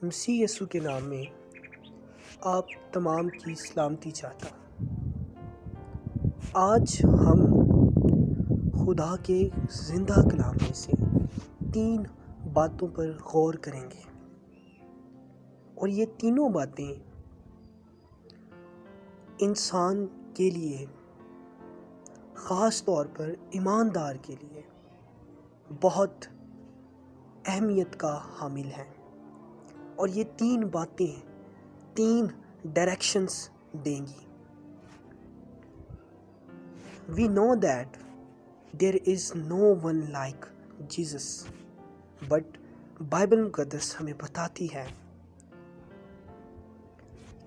مسیح یسوع کے نام میں آپ تمام کی سلامتی چاہتا ہوں۔ آج ہم خدا کے زندہ کلام میں سے 3 باتوں پر غور کریں گے، اور یہ تینوں باتیں انسان کے لیے، خاص طور پر ایماندار کے لیے بہت اہمیت کا حامل ہیں، اور یہ 3 باتیں 3 ڈائریکشنز دیں گی۔ We know that there is no one like Jesus, but Bible مقدس ہمیں بتاتی ہے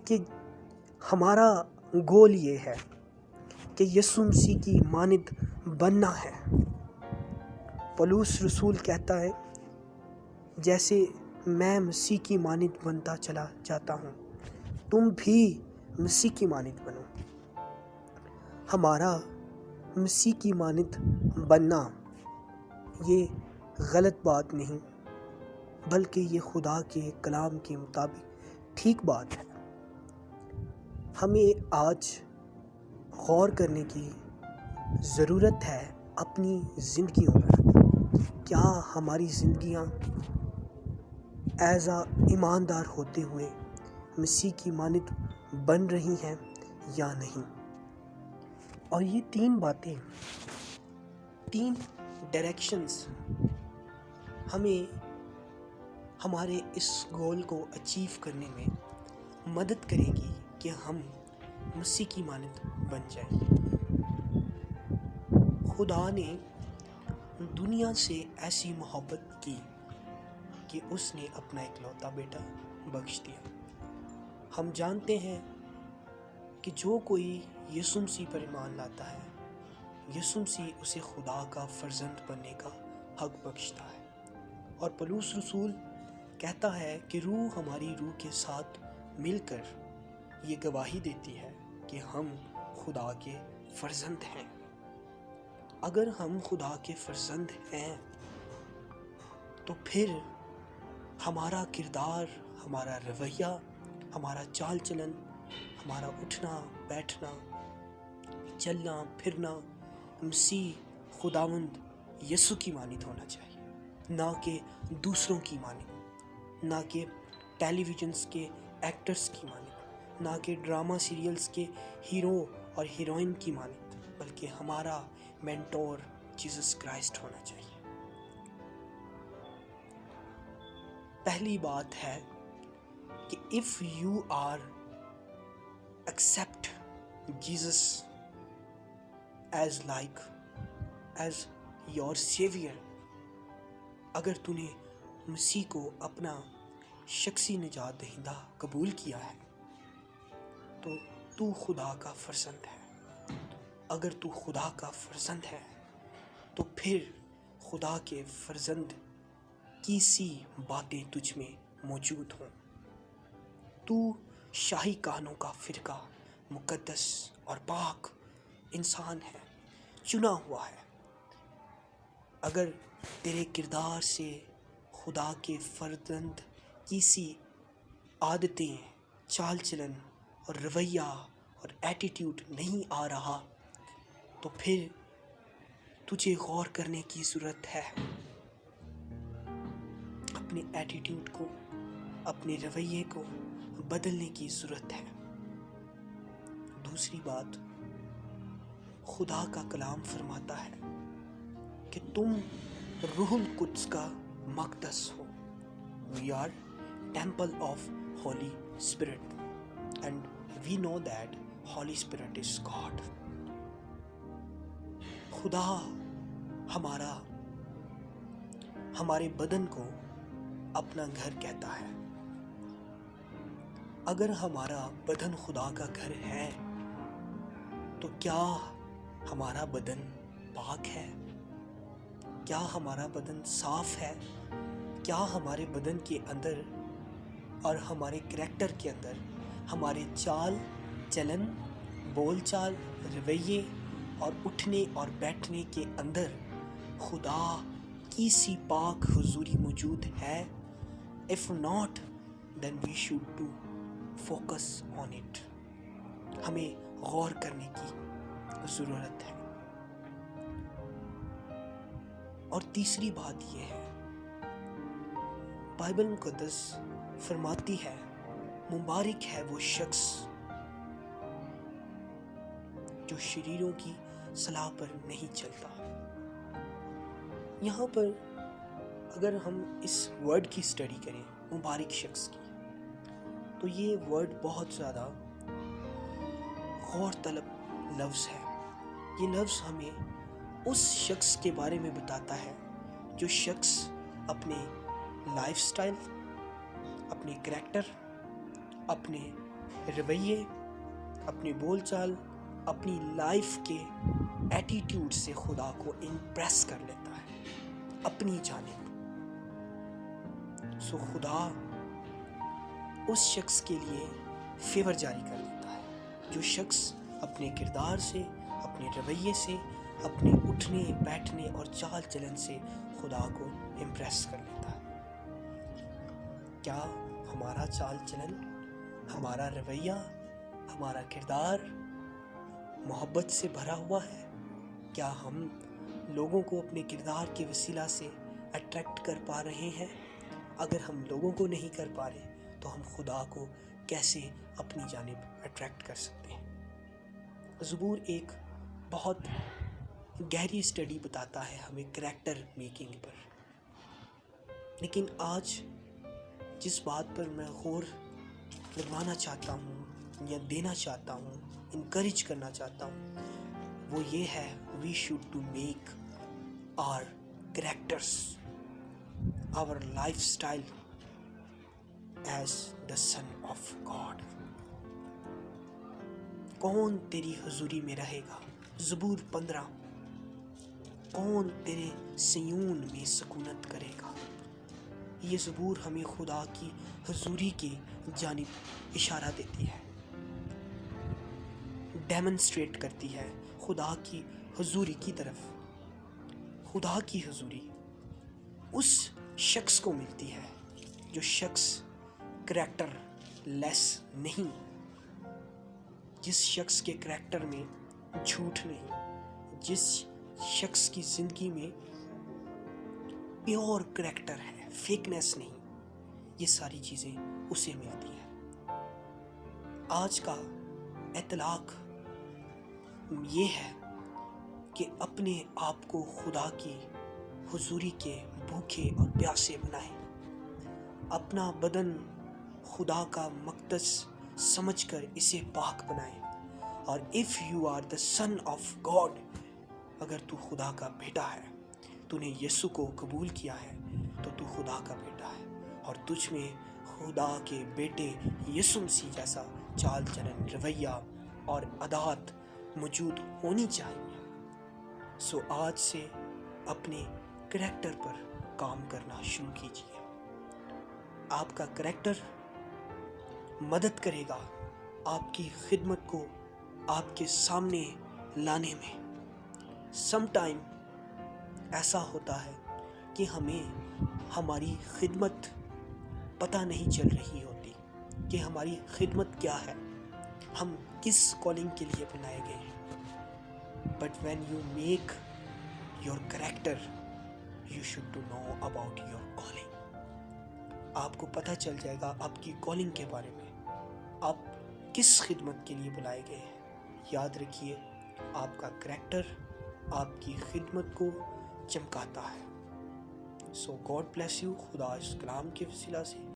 کہ ہمارا گول یہ ہے کہ یسوع مسیح کی مانند بننا ہے۔ پولس رسول کہتا ہے، جیسے میں مسیح کی مانند بنتا چلا جاتا ہوں، تم بھی مسیح کی مانند بنو۔ ہمارا مسیح کی مانند بننا یہ غلط بات نہیں، بلکہ یہ خدا کے کلام کے مطابق ٹھیک بات ہے۔ ہمیں آج غور کرنے کی ضرورت ہے اپنی زندگیوں پر۔ کیا ہماری زندگیاں ایماندار ہوتے ہوئے مسیح کی مانند بن رہی ہیں یا نہیں؟ اور یہ 3 باتیں، 3 ڈائریکشنز ہمیں ہمارے اس گول کو اچیو کرنے میں مدد کریں گی کہ ہم مسیح کی مانند بن جائیں۔ خدا نے دنیا سے ایسی محبت کی کہ اس نے اپنا اکلوتا بیٹا بخش دیا۔ ہم جانتے ہیں کہ جو کوئی یسوع مسیح پر ایمان لاتا ہے، یسوع مسیح اسے خدا کا فرزند بننے کا حق بخشتا ہے۔ اور پولس رسول کہتا ہے کہ روح ہماری روح کے ساتھ مل کر یہ گواہی دیتی ہے کہ ہم خدا کے فرزند ہیں۔ اگر ہم خدا کے فرزند ہیں تو پھر ہمارا کردار، ہمارا رویہ، ہمارا چال چلن، ہمارا اٹھنا بیٹھنا، چلنا پھرنا مسیح خداوند یسوع کی مانند ہونا چاہیے، نہ کہ دوسروں کی مانند، نہ کہ ٹیلی ویژنس کے ایکٹرز کی مانند، نہ کہ ڈرامہ سیریلز کے ہیرو اور ہیروئن کی مانند، بلکہ ہمارا مینٹور جیسس کرائسٹ ہونا چاہیے۔ پہلی بات ہے کہ if you are accept Jesus as your savior، اگر تو نے مسیح کو اپنا شخصی نجات دہندہ قبول کیا ہے تو تو خدا کا فرزند ہے۔ اگر تو خدا کا فرزند ہے تو پھر خدا کے فرزند کی سی باتیں تجھ میں موجود ہوں۔ تو شاہی کانوں کا فرقہ، مقدس اور پاک انسان ہے، چنا ہوا ہے۔ اگر تیرے کردار سے خدا کے فرزند کی سی عادتیں، چال چلن اور رویہ اور ایٹیٹیوڈ نہیں آ رہا تو پھر تجھے غور کرنے کی ضرورت ہے۔ اپنے ایٹیٹیوڈ کو، اپنے رویے کو بدلنے کی ضرورت ہے۔ دوسری بات، خدا کا کلام فرماتا ہے کہ تم روح القدس کا مقدس ہو۔ We are temple of Holy Spirit and we know that Holy Spirit is God۔ خدا ہمارے بدن کو اپنا گھر کہتا ہے۔ اگر ہمارا بدن خدا کا گھر ہے تو کیا ہمارا بدن پاک ہے؟ کیا ہمارا بدن صاف ہے؟ کیا ہمارے بدن کے اندر اور ہمارے کریکٹر کے اندر، ہمارے چال چلن، بول چال، رویے اور اٹھنے اور بیٹھنے کے اندر خدا کی سی پاک حضوری موجود ہے؟ If not, then we should to focus on it. ہمیں غور کرنے کی ضرورت ہے. اور تیسری بات یہ ہے، بائبل مقدس فرماتی ہے مبارک ہے وہ شخص جو شریروں کی صلاح پر نہیں چلتا. یہاں پر اگر ہم اس ورڈ کی اسٹڈی کریں مبارک شخص کی، تو یہ ورڈ بہت زیادہ غور طلب لفظ ہے. یہ لفظ ہمیں اس شخص کے بارے میں بتاتا ہے جو شخص اپنے لائف سٹائل، اپنے کریکٹر، اپنے رویے، اپنے بول چال، اپنی لائف کے ایٹیٹیوڈ سے خدا کو امپریس کر لیتا ہے اپنی جانب. سو خدا اس شخص کے لیے فیور جاری کر دیتا ہے جو شخص اپنے کردار سے، اپنے رویے سے، اپنے اٹھنے بیٹھنے اور چال چلن سے خدا کو امپریس کر لیتا ہے. کیا ہمارا چال چلن، ہمارا رویہ، ہمارا کردار محبت سے بھرا ہوا ہے؟ کیا ہم لوگوں کو اپنے کردار کے وسیلہ سے اٹریکٹ کر پا رہے ہیں؟ اگر ہم لوگوں کو نہیں کر پا رہے تو ہم خدا کو کیسے اپنی جانب اٹریکٹ کر سکتے ہیں؟ زبور ایک بہت گہری اسٹڈی بتاتا ہے ہمیں کریکٹر میکنگ پر. لیکن آج جس بات پر میں غور لگوانا چاہتا ہوں یا دینا چاہتا ہوں، انکریج کرنا چاہتا ہوں، وہ یہ ہے we should to make our characters, our life style as the son of God. کون تیری حضوری میں رہے گا؟ زبور 15. کون تیرے سیون میں سکونت کرے گا؟ یہ زبور ہمیں خدا کی حضوری کی جانب اشارہ دیتی ہے، ڈیمنسٹریٹ کرتی ہے خدا کی حضوری کی طرف. خدا کی حضوری اس شخص کو ملتی ہے جو شخص کریکٹر لیس نہیں، جس شخص کے کریکٹر میں جھوٹ نہیں، جس شخص کی زندگی میں پیور کریکٹر ہے، فیکنیس نہیں. یہ ساری چیزیں اسے ملتی ہیں. آج کا اطلاق یہ ہے کہ اپنے آپ کو خدا کی حضوری کے بھوکے اور پیاسے بنائیں، اپنا بدن خدا کا مقدس سمجھ کر اسے پاک بنائیں. اور if you are the son of God، اگر تو خدا کا بیٹا ہے، تو نے یسوع کو قبول کیا ہے، تو تو خدا کا بیٹا ہے، اور تجھ میں خدا کے بیٹے یسوع مسیح جیسا چال چلن، رویہ اور عادات موجود ہونی چاہیے. سو آج سے اپنے کریکٹر پر کام کرنا شروع کیجیے. آپ کا کریکٹر مدد کرے گا آپ کی خدمت کو آپ کے سامنے لانے میں. سم ٹائم ایسا ہوتا ہے کہ ہمیں ہماری خدمت پتہ نہیں چل رہی ہوتی کہ ہماری خدمت کیا ہے، ہم کس کالنگ کے لیے بنائے گئے ہیں. But when you make your character you should to know about your calling. آپ کو پتہ چل جائے گا آپ کی کالنگ کے بارے میں، آپ کس خدمت کے لیے بلائے گئے ہیں. یاد رکھیے آپ کا کریکٹر آپ کی خدمت کو چمکاتا ہے. So God bless you. خدا اس کلام کے وسیلہ سے